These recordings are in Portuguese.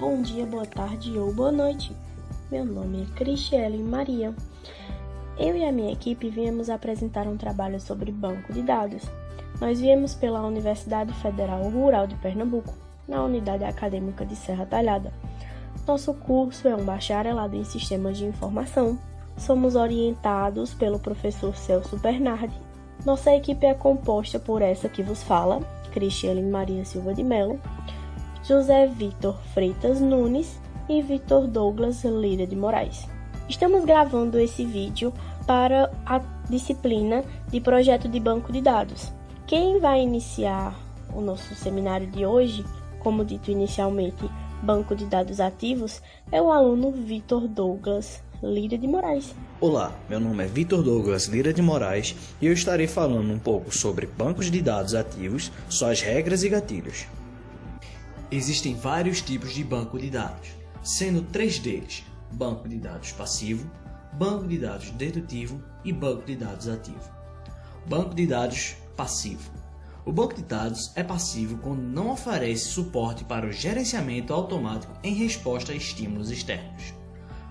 Bom dia, boa tarde ou boa noite. Meu nome é Cristiele Maria. Eu e a minha equipe viemos apresentar um trabalho sobre banco de dados. Nós viemos pela Universidade Federal Rural de Pernambuco, na Unidade Acadêmica de Serra Talhada. Nosso curso é um bacharelado em Sistemas de Informação. Somos orientados pelo professor Celso Bernardi. Nossa equipe é composta por essa que vos fala, Cristiele Maria Silva de Mello, José Vitor Freitas Nunes e Vitor Douglas Lira de Moraes. Estamos gravando esse vídeo para a disciplina de projeto de banco de dados. Quem vai iniciar o nosso seminário de hoje, como dito inicialmente, banco de dados ativos, é o aluno Vitor Douglas Lira de Moraes. Olá, meu nome é Vitor Douglas Lira de Moraes e eu estarei falando um pouco sobre bancos de dados ativos, suas regras e gatilhos. Existem vários tipos de banco de dados, sendo 3 deles: banco de dados passivo, banco de dados dedutivo e banco de dados ativo. Banco de dados passivo. O banco de dados é passivo quando não oferece suporte para o gerenciamento automático em resposta a estímulos externos.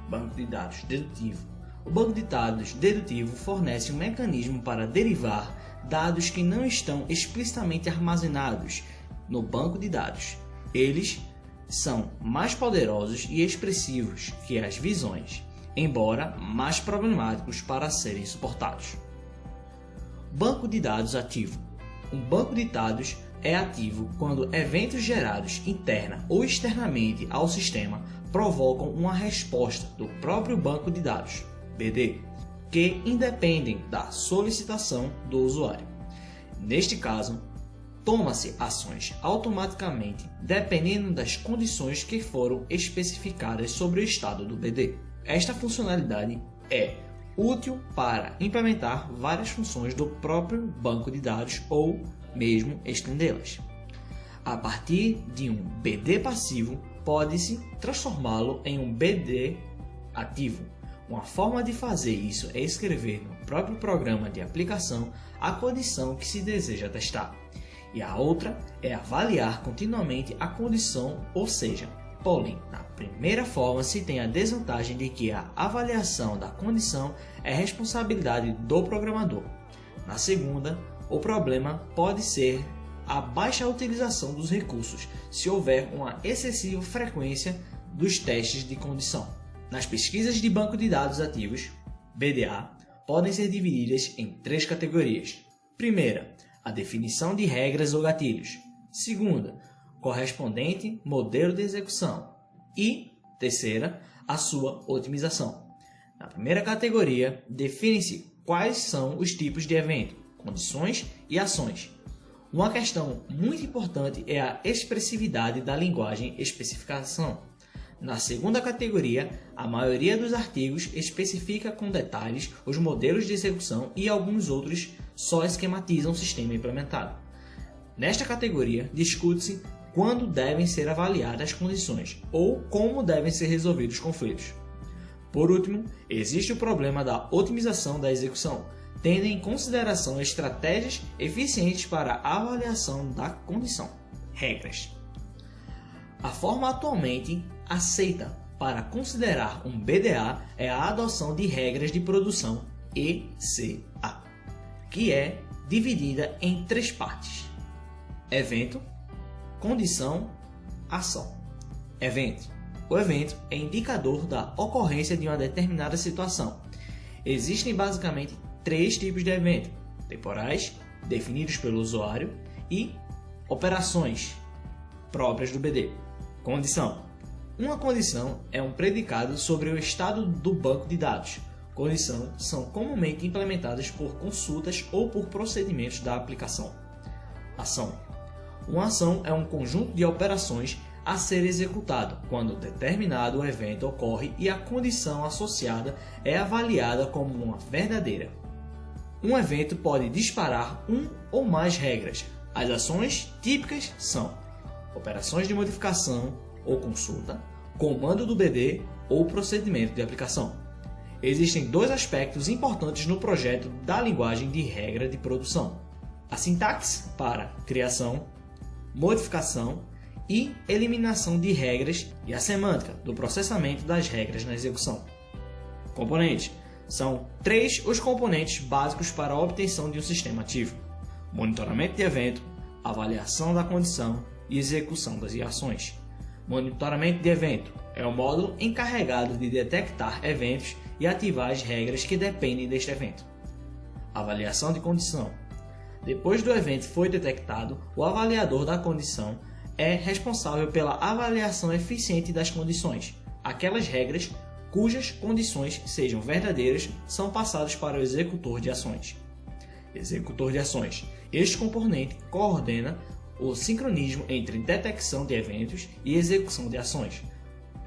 Banco de dados dedutivo. O banco de dados dedutivo fornece um mecanismo para derivar dados que não estão explicitamente armazenados no banco de dados. Eles são mais poderosos e expressivos que as visões, embora mais problemáticos para serem suportados. Banco de dados ativo. Um banco de dados é ativo quando eventos gerados interna ou externamente ao sistema provocam uma resposta do próprio banco de dados, BD, que independem da solicitação do usuário. Neste caso, toma-se ações automaticamente dependendo das condições que foram especificadas sobre o estado do BD. Esta funcionalidade é útil para implementar várias funções do próprio banco de dados ou mesmo estendê-las. A partir de um BD passivo, pode-se transformá-lo em um BD ativo. Uma forma de fazer isso é escrever no próprio programa de aplicação a condição que se deseja testar. E a outra é avaliar continuamente a condição, ou seja, porém, na primeira forma se tem a desvantagem de que a avaliação da condição é responsabilidade do programador. Na segunda, o problema pode ser a baixa utilização dos recursos, se houver uma excessiva frequência dos testes de condição. Nas pesquisas de banco de dados ativos, BDA, podem ser divididas em 3 categorias. Primeira, a definição de regras ou gatilhos. Segunda, correspondente modelo de execução. E, terceira, a sua otimização. Na primeira categoria, define-se quais são os tipos de evento, condições e ações. Uma questão muito importante é a expressividade da linguagem especificação. Na segunda categoria, a maioria dos artigos especifica com detalhes os modelos de execução e alguns outros só esquematizam o sistema implementado. Nesta categoria, discute-se quando devem ser avaliadas as condições ou como devem ser resolvidos os conflitos. Por último, existe o problema da otimização da execução, tendo em consideração estratégias eficientes para a avaliação da condição. Regras. A forma atualmente aceita para considerar um BDA é a adoção de regras de produção ECA, que é dividida em 3 partes: evento, condição, ação. Evento. O evento é indicador da ocorrência de uma determinada situação. Existem basicamente 3 tipos de evento: temporais, definidos pelo usuário, e operações próprias do BD. Condição. Uma condição é um predicado sobre o estado do banco de dados. Condições são comumente implementadas por consultas ou por procedimentos da aplicação. Ação. Uma ação é um conjunto de operações a ser executado quando determinado evento ocorre e a condição associada é avaliada como uma verdadeira. Um evento pode disparar um ou mais regras. As ações típicas são operações de modificação ou consulta, comando do BD ou procedimento de aplicação. Existem 2 aspectos importantes no projeto da linguagem de regra de produção: a sintaxe para criação, modificação e eliminação de regras e a semântica do processamento das regras na execução. Componentes. São 3 os componentes básicos para a obtenção de um sistema ativo: monitoramento de evento, avaliação da condição e execução das ações. Monitoramento de evento é o módulo encarregado de detectar eventos e ativar as regras que dependem deste evento. Avaliação de condição. Depois do evento foi detectado, o avaliador da condição é responsável pela avaliação eficiente das condições. Aquelas regras cujas condições sejam verdadeiras são passadas para o executor de ações. Executor de ações. Este componente coordena o sincronismo entre detecção de eventos e execução de ações.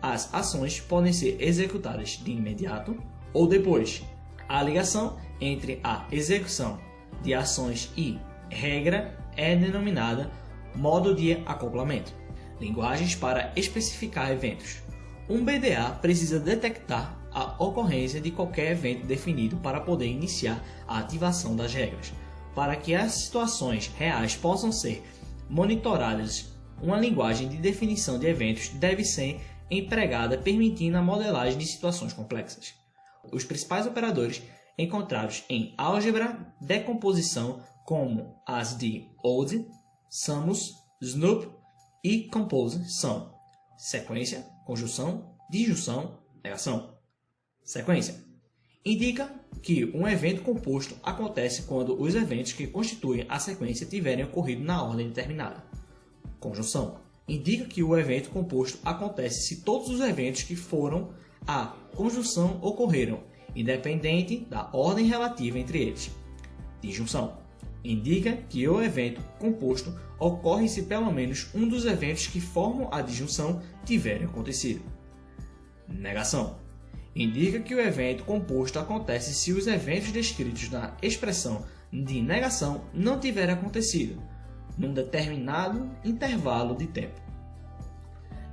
As ações podem ser executadas de imediato ou depois. A ligação entre a execução de ações e regra é denominada modo de acoplamento. Linguagens para especificar eventos. Um BDA precisa detectar a ocorrência de qualquer evento definido para poder iniciar a ativação das regras. Para que as situações reais possam ser monitoradas, uma linguagem de definição de eventos deve ser empregada, permitindo a modelagem de situações complexas. Os principais operadores encontrados em álgebra decomposição, como as de Ode, Sums, Snoop e Compose, são sequência, conjunção, disjunção, negação. Sequência indica que um evento composto acontece quando os eventos que constituem a sequência tiverem ocorrido na ordem determinada. Conjunção indica que o evento composto acontece se todos os eventos que foram a conjunção ocorreram, independente da ordem relativa entre eles. Disjunção indica que o evento composto ocorre se pelo menos um dos eventos que formam a disjunção tiverem acontecido. Negação indica que o evento composto acontece se os eventos descritos na expressão de negação não tiverem acontecido, num determinado intervalo de tempo.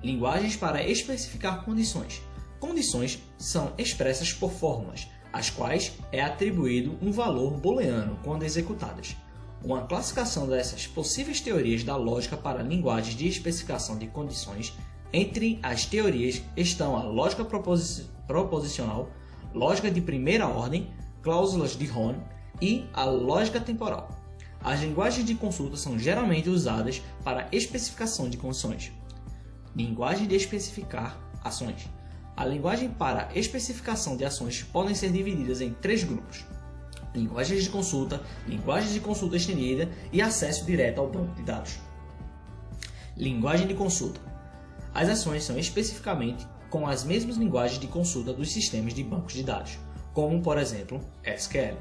Linguagens para especificar condições. Condições são expressas por fórmulas, às quais é atribuído um valor booleano quando executadas. Uma classificação dessas possíveis teorias da lógica para linguagens de especificação de condições. Entre as teorias estão a lógica proposicional, lógica de primeira ordem, cláusulas de Hon e a lógica temporal. As linguagens de consulta são geralmente usadas para especificação de condições. Linguagem de especificar ações. A linguagem para especificação de ações podem ser divididas em 3 grupos: linguagens de consulta estendida e acesso direto ao banco de dados. Linguagem de consulta. As ações são especificamente com as mesmas linguagens de consulta dos sistemas de bancos de dados, como, por exemplo, SQL.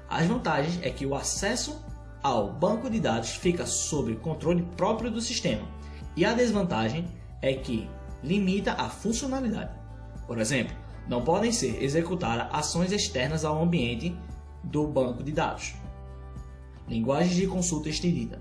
As vantagens é que o acesso ao banco de dados fica sob controle próprio do sistema, e a desvantagem é que limita a funcionalidade. Por exemplo, não podem ser executadas ações externas ao ambiente do banco de dados. Linguagens de consulta estendida.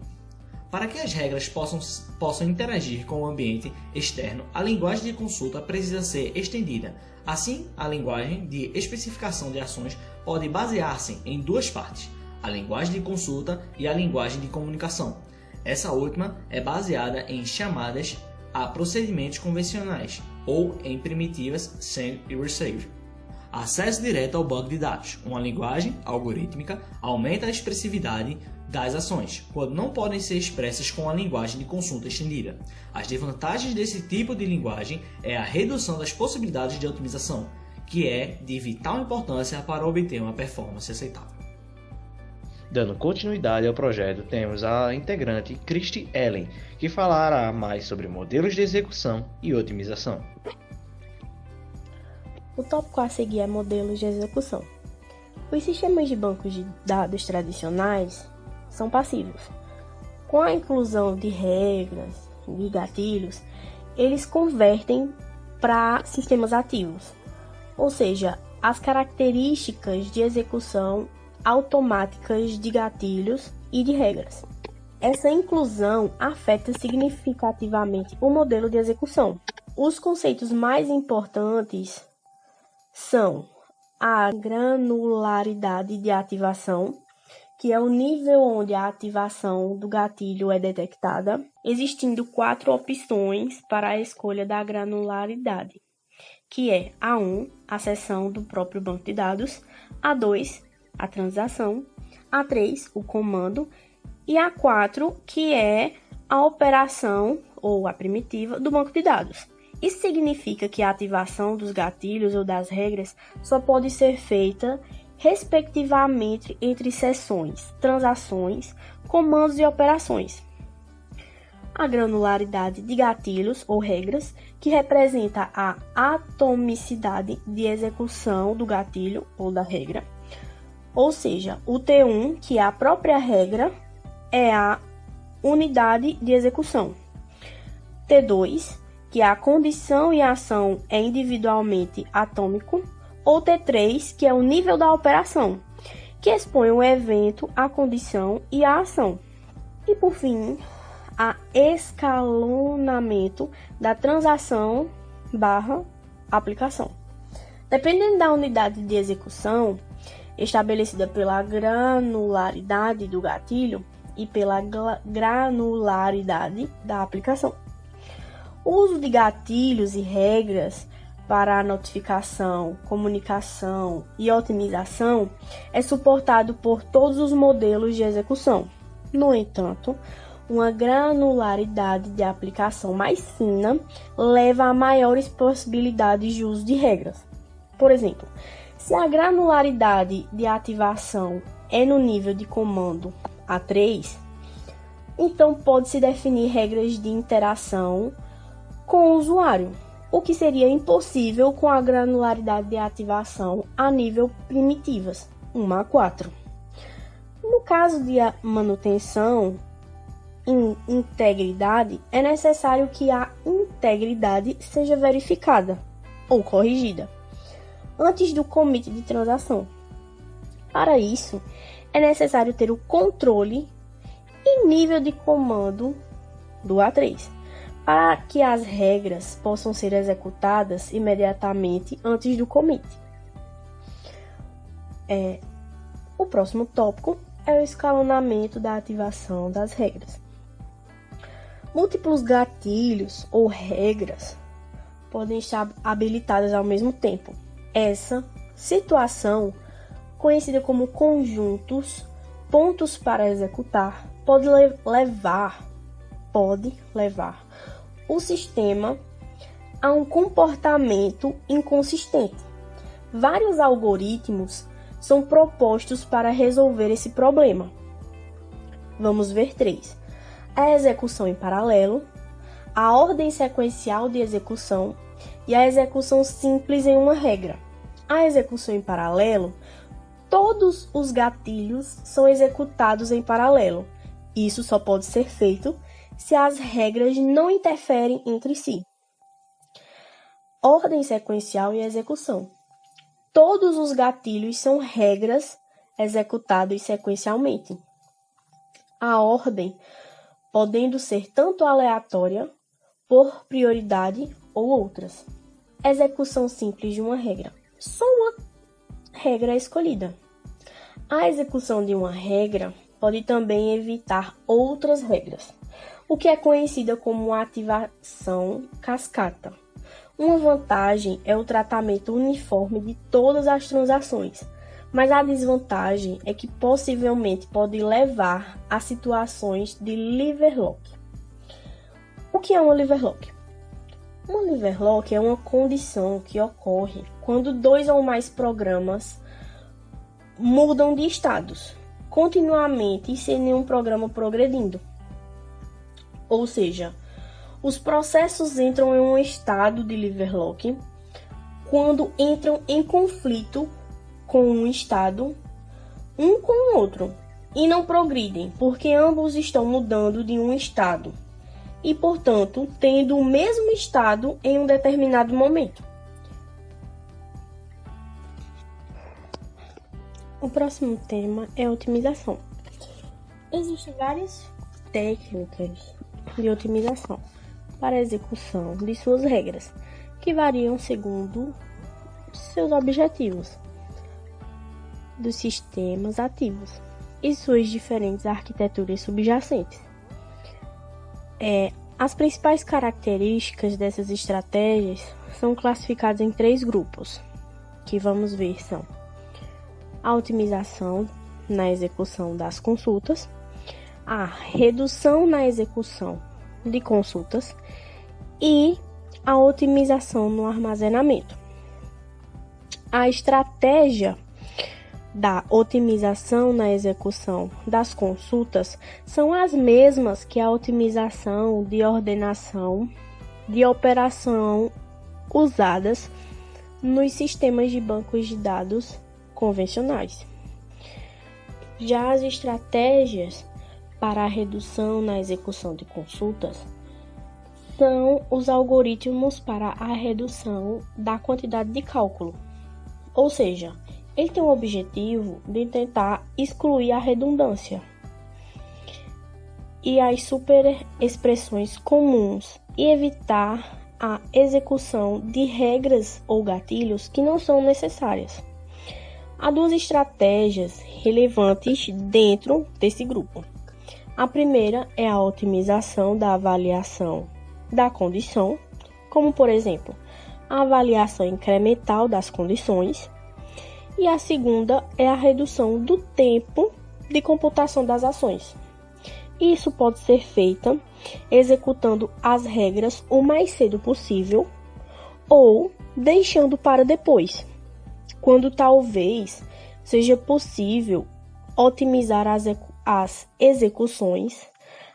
Para que as regras possam interagir com o ambiente externo, a linguagem de consulta precisa ser estendida. Assim, a linguagem de especificação de ações pode basear-se em 2 partes: a linguagem de consulta e a linguagem de comunicação. Essa última é baseada em chamadas a procedimentos convencionais ou em primitivas send e receive. Acesso direto ao banco de dados. Uma linguagem algorítmica aumenta a expressividade das ações, quando não podem ser expressas com a linguagem de consulta estendida. As desvantagens desse tipo de linguagem é a redução das possibilidades de otimização, que é de vital importância para obter uma performance aceitável. Dando continuidade ao projeto, temos a integrante Christy Ellen, que falará mais sobre modelos de execução e otimização. O tópico a seguir é modelos de execução. Os sistemas de bancos de dados tradicionais são passivos. Com a inclusão de regras e gatilhos, eles convertem para sistemas ativos, ou seja, as características de execução automáticas de gatilhos e de regras. Essa inclusão afeta significativamente o modelo de execução. Os conceitos mais importantes são a granularidade de ativação, que é o nível onde a ativação do gatilho é detectada, existindo 4 opções para a escolha da granularidade, que é A1, a seção do próprio banco de dados, A2, a transação, A3, o comando, e A4, que é a operação ou a primitiva do banco de dados. Isso significa que a ativação dos gatilhos ou das regras só pode ser feita respectivamente entre sessões, transações, comandos e operações. A granularidade de gatilhos ou regras, que representa a atomicidade de execução do gatilho ou da regra, ou seja, o T1, que é a própria regra, é a unidade de execução. T2, que a condição e a ação é individualmente atômico, ou T3, que é o nível da operação, que expõe o evento, a condição e a ação. E por fim, a escalonamento da transação / aplicação. Dependendo da unidade de execução, estabelecida pela granularidade do gatilho e pela granularidade da aplicação. O uso de gatilhos e regras para a notificação, comunicação e otimização é suportado por todos os modelos de execução. No entanto, uma granularidade de aplicação mais fina leva a maiores possibilidades de uso de regras. Por exemplo, se a granularidade de ativação é no nível de comando A3, então pode-se definir regras de interação com o usuário, o que seria impossível com a granularidade de ativação a nível primitivas, 1/4. No caso de manutenção em integridade, é necessário que a integridade seja verificada ou corrigida antes do commit de transação. Para isso, é necessário ter o controle e nível de comando do A3, para que as regras possam ser executadas imediatamente antes do commit. O próximo tópico é o escalonamento da ativação das regras. Múltiplos gatilhos ou regras podem estar habilitadas ao mesmo tempo. Essa situação, conhecida como conjuntos, pontos para executar, pode levar o sistema a um comportamento inconsistente. Vários algoritmos são propostos para resolver esse problema. Vamos ver 3. A execução em paralelo, a ordem sequencial de execução e a execução simples em uma regra. A execução em paralelo, todos os gatilhos são executados em paralelo. Isso só pode ser feito se as regras não interferem entre si. Ordem sequencial e execução. Todos os gatilhos são regras executados sequencialmente. A ordem podendo ser tanto aleatória, por prioridade ou outras. Execução simples de uma regra. Só uma regra é escolhida. A execução de uma regra pode também evitar outras regras, o que é conhecida como ativação cascata. Uma vantagem é o tratamento uniforme de todas as transações, mas a desvantagem é que possivelmente pode levar a situações de liverlock. O que é uma liverlock? Uma liverlock é uma condição que ocorre quando 2 ou mais programas mudam de estados continuamente sem nenhum programa progredindo. Ou seja, os processos entram em um estado de liverlock quando entram em conflito com um estado, um com o outro, e não progridem, porque ambos estão mudando de um estado e, portanto, tendo o mesmo estado em um determinado momento. O próximo tema é otimização. Existem várias técnicas de otimização para a execução de suas regras, que variam segundo seus objetivos dos sistemas ativos. e suas diferentes arquiteturas subjacentes. As principais características dessas estratégias são classificadas em 3 grupos, que vamos ver são a otimização na execução das consultas, a redução na execução de consultas e a otimização no armazenamento. A estratégia da otimização na execução das consultas são as mesmas que a otimização de ordenação de operação usadas nos sistemas de bancos de dados convencionais. Já as estratégias para a redução na execução de consultas são os algoritmos para a redução da quantidade de cálculo, ou seja, ele tem o objetivo de tentar excluir a redundância e as superexpressões comuns e evitar a execução de regras ou gatilhos que não são necessárias. Há 2 estratégias relevantes dentro desse grupo. A primeira é a otimização da avaliação da condição, como por exemplo, a avaliação incremental das condições. E a segunda é a redução do tempo de computação das ações. Isso pode ser feita executando as regras o mais cedo possível ou deixando para depois, quando talvez seja possível otimizar as execuções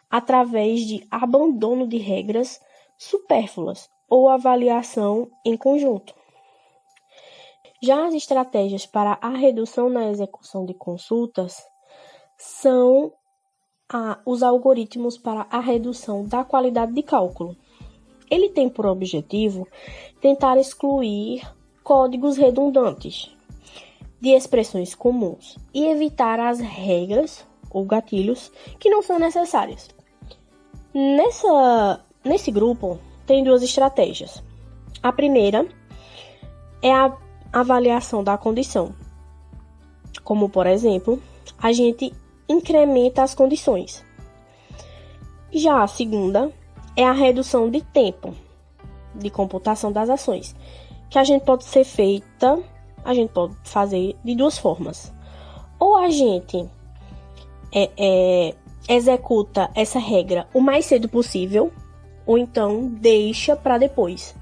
através de abandono de regras supérfluas ou avaliação em conjunto. Já as estratégias para a redução na execução de consultas são os algoritmos para a redução da qualidade de cálculo. Ele tem por objetivo tentar excluir códigos redundantes de expressões comuns e evitar as regras ou gatilhos que não são necessárias. Nesse grupo, tem 2 estratégias. A primeira é a avaliação da condição. Como, por exemplo, a gente incrementa as condições. Já a segunda é a redução de tempo de computação das ações, que a gente pode fazer de 2 formas. Ou a gente executa essa regra o mais cedo possível, ou então deixa para depois,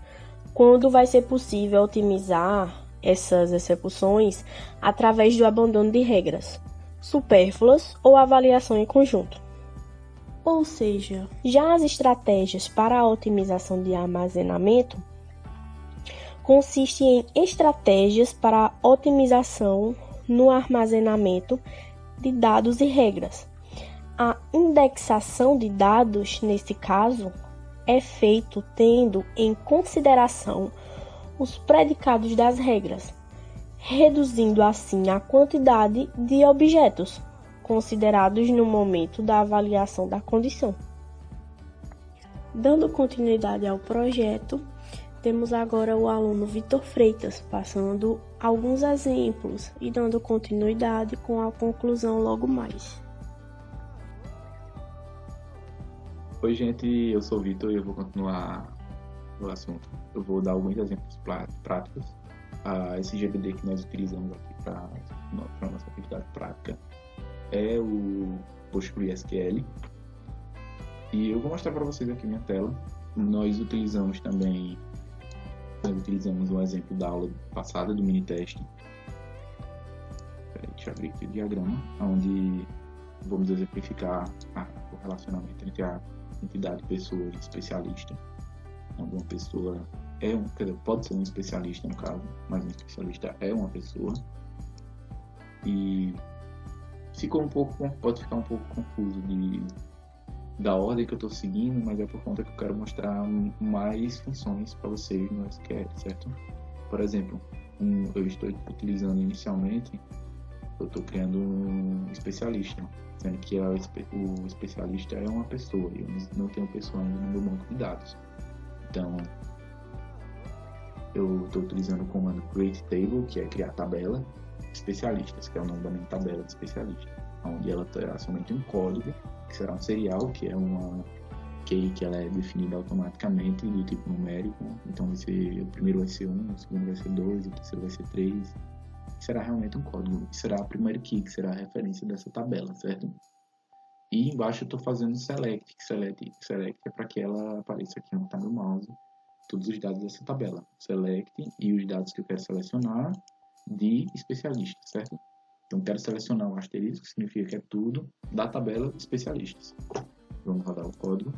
quando vai ser possível otimizar essas execuções através do abandono de regras supérfluas ou avaliação em conjunto. Ou seja, já as estratégias para a otimização de armazenamento consistem em estratégias para a otimização no armazenamento de dados e regras. A indexação de dados, nesse caso, é feito tendo em consideração os predicados das regras, reduzindo assim a quantidade de objetos considerados no momento da avaliação da condição. Dando continuidade ao projeto, temos agora o aluno Vitor Freitas, passando alguns exemplos e dando continuidade com a conclusão logo mais. Oi, gente, eu sou o Vitor e eu vou continuar o assunto. Eu vou dar alguns exemplos práticos. Esse GBD que nós utilizamos aqui para a nossa atividade prática é o PostgreSQL. E eu vou mostrar para vocês aqui minha tela. Nós utilizamos um exemplo da aula passada do mini-teste. Deixa eu abrir aqui o diagrama, onde vamos exemplificar o relacionamento entre a entidade pessoa e especialista, onde uma pessoa pode ser um especialista no caso, mas um especialista é uma pessoa, e pode ficar um pouco confuso da ordem que eu estou seguindo, mas é por conta que eu quero mostrar mais funções para vocês no SQL, certo? Por exemplo, eu estou utilizando inicialmente, eu estou criando um especialista, sendo que o especialista é uma pessoa, e eu não tenho pessoa ainda no meu banco de dados. Então, eu estou utilizando o comando create table, que é criar tabela, especialistas, que é o nome da minha tabela de especialista. onde ela terá somente um código, que será um serial, que é uma key que ela é definida automaticamente do tipo numérico. Então o primeiro vai ser 1, o segundo vai ser 2, o terceiro vai ser 3. Será realmente um código. E será a primeira key, que será a referência dessa tabela, certo? E embaixo eu estou fazendo select, select é para que ela apareça aqui onde está meu mouse, todos os dados dessa tabela. Select e os dados que eu quero selecionar de especialista, certo? Então quero selecionar o asterisco, que significa que é tudo da tabela especialistas. Vamos rodar o código.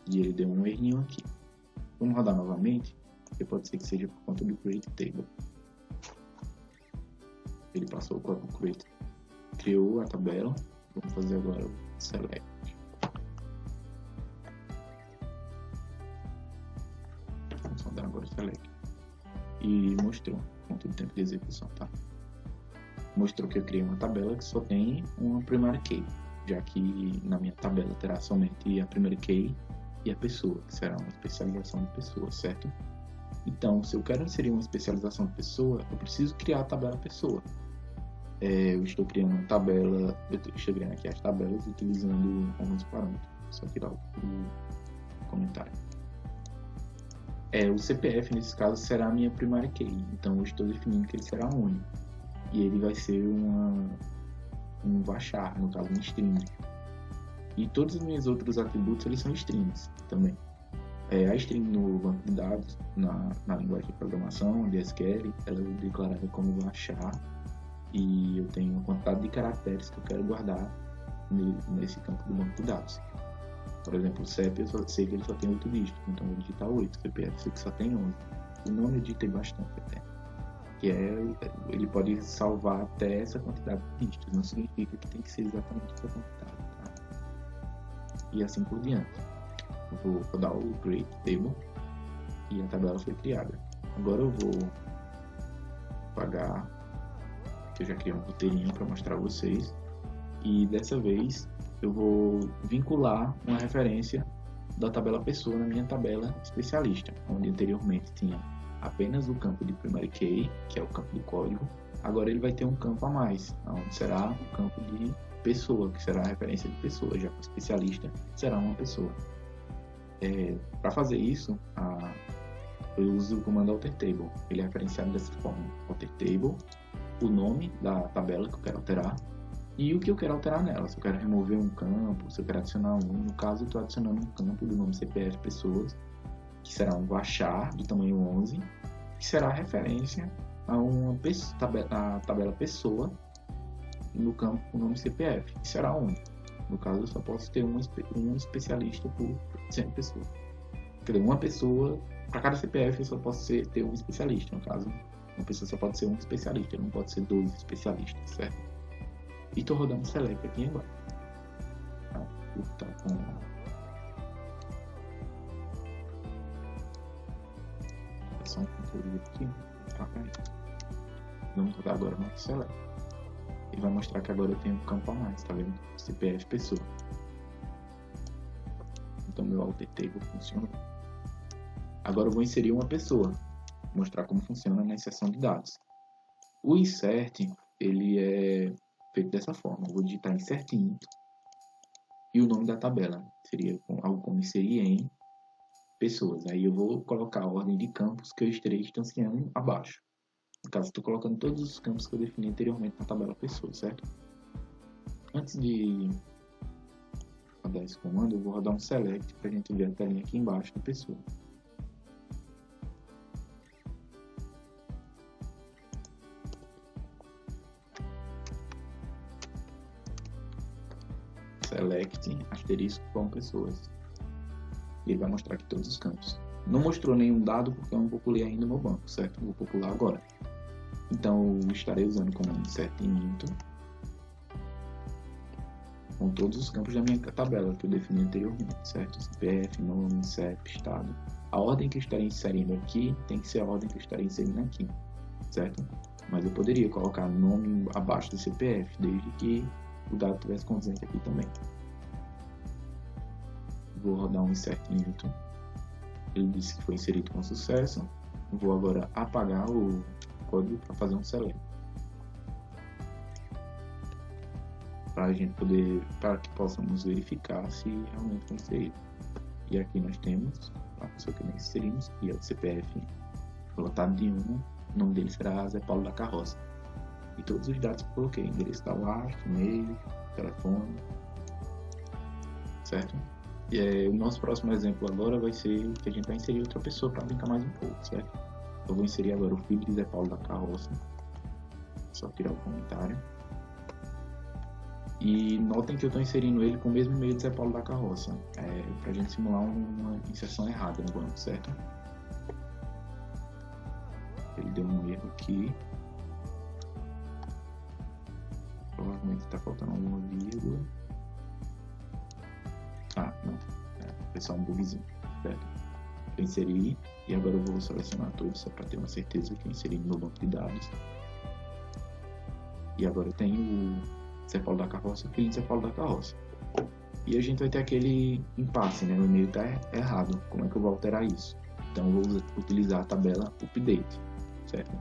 E ele deu um errinho aqui. Vamos rodar novamente, porque pode ser que seja por conta do create table. Ele passou o código create, criou a tabela. Vamos fazer agora o select. Vamos rodar agora o select. E mostrou quanto tempo de execução, tá? Mostrou que eu criei uma tabela que só tem uma primary key, já que na minha tabela terá somente a primeira key e a pessoa, que será uma especialização de pessoa, certo? Então, se eu quero inserir uma especialização de pessoa, eu preciso criar a tabela pessoa. Eu estou criando uma tabela, eu estou criando aqui as tabelas utilizando alguns parâmetros. Só tirar o comentário. O CPF, nesse caso, será a minha primary key. Então, eu estou definindo que ele será único. E ele vai ser um varchar, no caso, um string. E todos os meus outros atributos, eles são strings também. A string no banco de dados, na linguagem de programação, de SQL, ela é declarada como varchar. E eu tenho uma quantidade de caracteres que eu quero guardar nesse campo do banco de dados. Por exemplo, o CEP, eu sei que ele só tem 8 dígitos, então eu vou digitar 8. O CPF, eu sei que só tem 11. O nome eu digitei bastante até. Ele pode salvar até essa quantidade de dígitos, não significa que tem que ser exatamente essa quantidade, tá? E assim por diante. Eu vou rodar o create table e a tabela foi criada. Agora eu vou apagar, que eu já criei um roteirinho para mostrar a vocês, e dessa vez eu vou vincular uma referência da tabela pessoa na minha tabela especialista, onde anteriormente tinha apenas o campo de primary key, que é o campo do código. Agora ele vai ter um campo a mais, onde será o campo de pessoa, que será a referência de pessoa, já que o especialista será uma pessoa. Para fazer isso, eu uso o comando altertable. Ele é referenciado dessa forma: altertable, o nome da tabela que eu quero alterar e o que eu quero alterar nela. Se eu quero remover um campo, se eu quero adicionar um. No caso, eu estou adicionando um campo do nome CPF pessoas, que será um varchar do tamanho 11, que será a referência a tabela pessoa no campo com o nome CPF, que será único. No caso, eu só posso ter um especialista por 100 pessoas. Quer dizer, uma pessoa, para cada CPF eu só posso ter um especialista. No caso, uma pessoa só pode ser um especialista, não pode ser 2 especialistas, certo? E estou rodando select aqui agora. Tá com... só um controle aqui. Vamos rodar agora no select. E vai mostrar que agora eu tenho um campo a mais, tá vendo? CPF pessoa. Então meu alter table funciona. Agora eu vou inserir uma pessoa, mostrar como funciona na inserção de dados. O insert, ele é feito dessa forma. Eu vou digitar insert int e o nome da tabela seria algo como inserir em pessoas. Aí eu vou colocar a ordem de campos que eu estarei instanciando abaixo. No caso, estou colocando todos os campos que eu defini anteriormente na tabela pessoa, certo? Antes de rodar esse comando, eu vou rodar um select para a gente ver a telinha aqui embaixo da pessoa. Select asterisco com pessoas. E ele vai mostrar aqui todos os campos. Não mostrou nenhum dado porque eu não populei ainda no banco, certo? Vou popular agora. Então eu estarei usando o comando insert int com todos os campos da minha tabela que eu defini anteriormente, certo? CPF, nome, CEP, estado. A ordem que eu estarei inserindo aqui tem que ser a ordem que eu estarei inserindo aqui, certo? Mas eu poderia colocar nome abaixo do CPF, desde que o dado estivesse condizente aqui também. Vou rodar um insert int. Ele disse que foi inserido com sucesso. Vou agora apagar o código para fazer um select. para que possamos verificar se realmente foi inserido. E aqui nós temos a pessoa que nós inserimos, e é o CPF lotado de 1, o nome dele será Zé Paulo da Carroça. E todos os dados que eu coloquei, endereço da lastro, e-mail, telefone, certo? E o nosso próximo exemplo agora vai ser que a gente vai inserir outra pessoa para brincar mais um pouco, certo? Eu vou inserir agora o filho de Zé Paulo da Carroça. Só tirar o comentário. E notem que eu estou inserindo ele com o mesmo e-mail de Zé Paulo da Carroça, para a gente simular uma inserção errada no banco, certo? Ele deu um erro aqui. Provavelmente está faltando alguma vírgula. Ah, não. Foi só um bugzinho, certo? Eu inseri e agora eu vou selecionar todos só para ter uma certeza que eu inseri no meu banco de dados. E agora eu tenho o Zé Paulo da Carroça, o filho de Zé Paulo da Carroça. E a gente vai ter aquele impasse, né? O e-mail está errado. Como é que eu vou alterar isso? Então eu vou utilizar a tabela update, certo?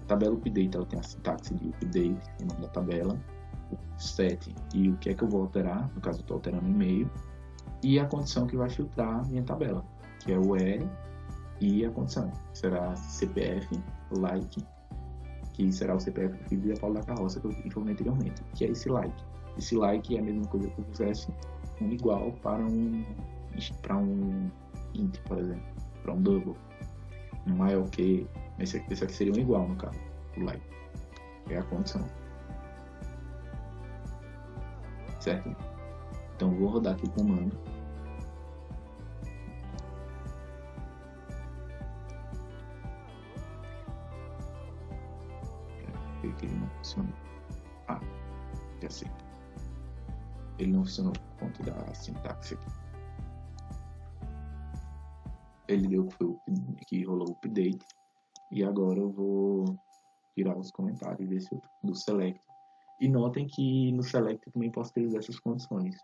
A tabela update ela tem a sintaxe de update, o nome da tabela, o set e o que é que eu vou alterar, no caso eu estou alterando o e-mail, e a condição que vai filtrar a minha tabela, que é o where e a condição, que será CPF like, que será o CPF do filho de Zé Paulo da Carroça que eu informei anteriormente, que é esse like. Esse like é a mesma coisa que eu fizesse um igual para um int, por exemplo, para um double, um maior que, esse aqui seria um igual no caso, o like, que é a condição, certo? Então vou rodar aqui o comando. Que ele não funcionou. Ah, já sei. Ele não funcionou por conta da sintaxe aqui. Ele deu que rolou o update. E agora eu vou tirar os comentários do select. E notem que no select eu também posso utilizar essas condições.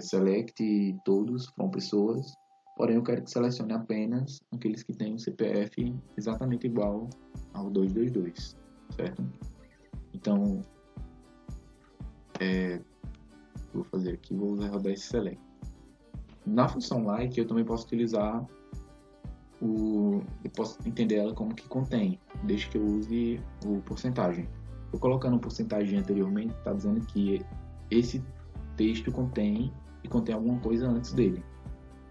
Select todos from pessoas. Porém eu quero que selecione apenas aqueles que têm um CPF exatamente igual ao 222. Certo? Então, vou fazer aqui, vou rodar esse select. Na função like, eu também posso utilizar eu posso entender ela como que contém, desde que eu use o porcentagem. Eu colocando porcentagem anteriormente, está dizendo que esse texto contém alguma coisa antes dele.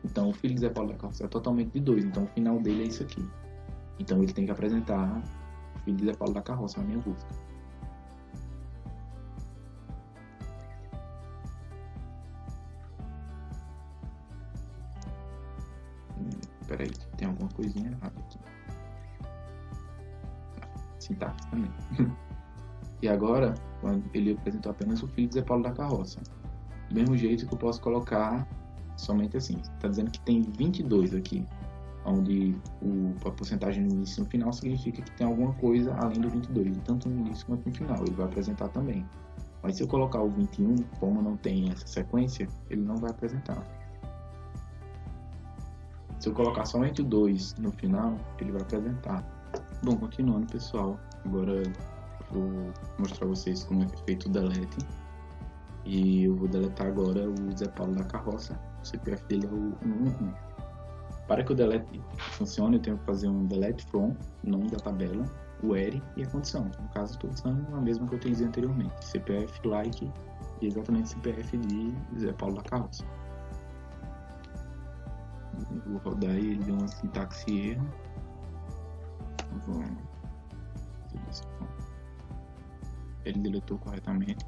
Então, o filho de Zé Paulo da Carroça é totalmente de 2, então o final dele é isso aqui. Então, ele tem que apresentar filho de Zé Paulo da Carroça na minha busca. Peraí, tem alguma coisinha errada aqui. Sintaxe também. E agora, ele apresentou apenas o filho de Zé Paulo da Carroça. Do mesmo jeito que eu posso colocar somente assim. Está dizendo que tem 22 aqui, onde a porcentagem no início e no final significa que tem alguma coisa além do 22, tanto no início quanto no final, ele vai apresentar também. Mas se eu colocar o 21, como não tem essa sequência, ele não vai apresentar. Se eu colocar somente o 2 no final, ele vai apresentar. Bom, continuando pessoal, agora eu vou mostrar a vocês como é feito o delete. E eu vou deletar agora o Zé Paulo da Carroça, o CPF dele é o 111. Para que o delete funcione, eu tenho que fazer um delete from, o nome da tabela, o where e a condição. No caso, estou usando a mesma que eu utilizei anteriormente, CPF like e exatamente CPF de Zé Paulo da Carroça. Eu vou rodar e ele deu uma sintaxe erro. Ele deletou corretamente.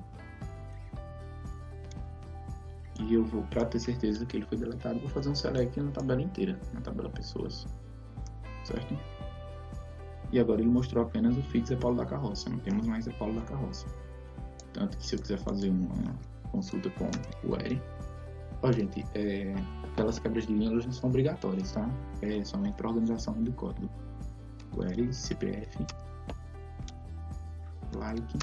E eu vou, para ter certeza que ele foi deletado, vou fazer um select na tabela inteira, na tabela pessoas, certo? E agora ele mostrou apenas o filho de Zé Paulo da Carroça, não temos mais Zé Paulo da Carroça. Tanto que se eu quiser fazer uma consulta com o where, gente, aquelas quebras de linha elas não são obrigatórias, tá? É somente para organização do código. Where, CPF, like.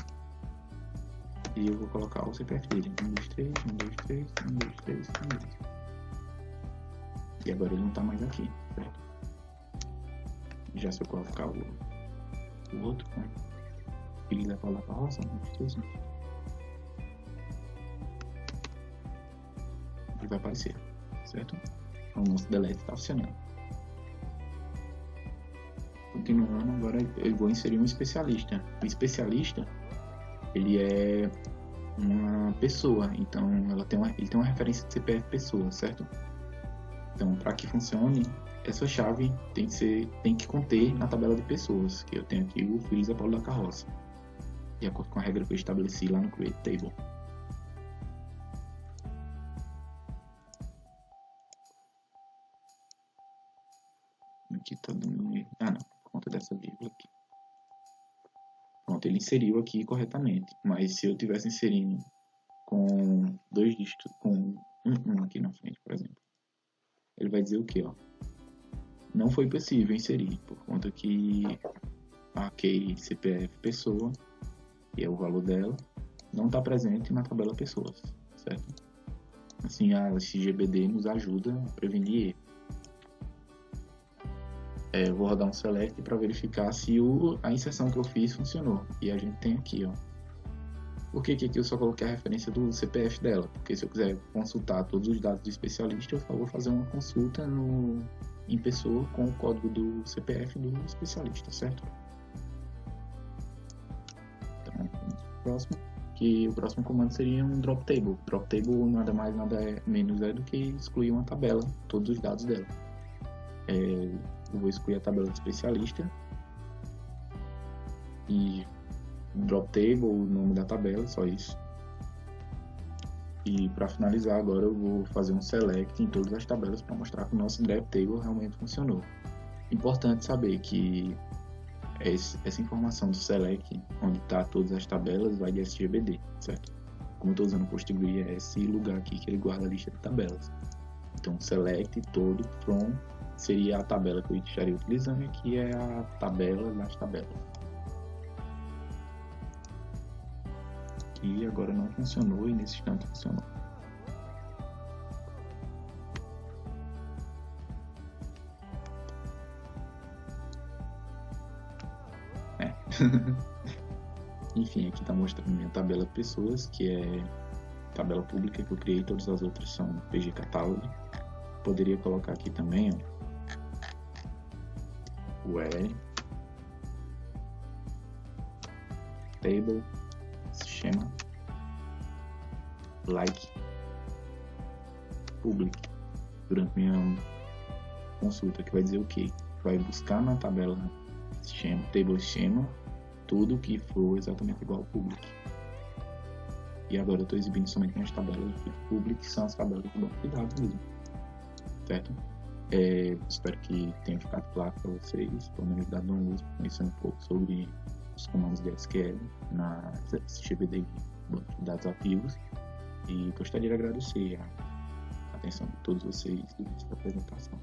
E eu vou colocar o CPF dele, 1, 2, 3, 1, 2, 3, 1, 2, 3, 1, 2. E agora ele não está mais aqui, certo? Já se eu colocar o outro, né? Filho da Paulo da Carroça, 1, 2, 3, 1. vai aparecer, certo? Então, o nosso delete está funcionando. Continuando, agora eu vou inserir um especialista. O especialista, ele é uma pessoa, então ele tem uma referência de CPF pessoa, certo? Então, para que funcione, essa chave tem que conter na tabela de pessoas, que eu tenho aqui o Feliz Apolo da Carroça, de acordo com a regra que eu estabeleci lá no Create Table. Aqui tá dando... não, por conta dessa vírgula aqui. Pronto, ele inseriu aqui corretamente, mas se eu tivesse inserindo com 2 dígitos, com um aqui na frente, por exemplo, ele vai dizer o que, ó? Não foi possível inserir, por conta que a key CPF pessoa, que é o valor dela, não está presente na tabela pessoas, certo? Assim, a XGBD nos ajuda a prevenir erro. Eu vou rodar um select para verificar se a inserção que eu fiz funcionou. E a gente tem aqui, ó. Por que aqui eu só coloquei a referência do CPF dela? Porque se eu quiser consultar todos os dados do especialista, eu só vou fazer uma consulta em pessoa com o código do CPF do especialista, certo? Então, vamos pro próximo. Que o próximo comando seria um drop table. Drop table nada mais, nada menos é do que excluir uma tabela, todos os dados dela. Eu vou excluir a tabela de especialista e drop table, o nome da tabela, só isso. E para finalizar agora eu vou fazer um select em todas as tabelas para mostrar que o nosso drop table realmente funcionou. Importante saber que essa informação do select, onde está todas as tabelas, vai de SGBD, certo? Como eu estou usando o PostgreSQL, é esse lugar aqui que ele guarda a lista de tabelas. Então select todo from seria a tabela que eu estaria utilizando, e aqui é a tabela das tabelas. E agora não funcionou e nesse instante funcionou. Enfim, aqui está mostrando minha tabela de pessoas, que é tabela pública que eu criei, todas as outras são PG Catalog. Poderia colocar aqui também, ó, where table schema like public durante minha consulta, que vai dizer o que? Vai buscar na tabela schema, table schema, tudo que for exatamente igual ao public. E agora eu estou exibindo somente minhas tabelas de public, que são as tabelas do banco de dados mesmo, certo? Espero que tenha ficado claro para vocês, pelo menos dado um uso, conhecendo um pouco sobre os comandos de SQL na XGBD, banco de dados ativos, e gostaria de agradecer a atenção de todos vocês nessa apresentação.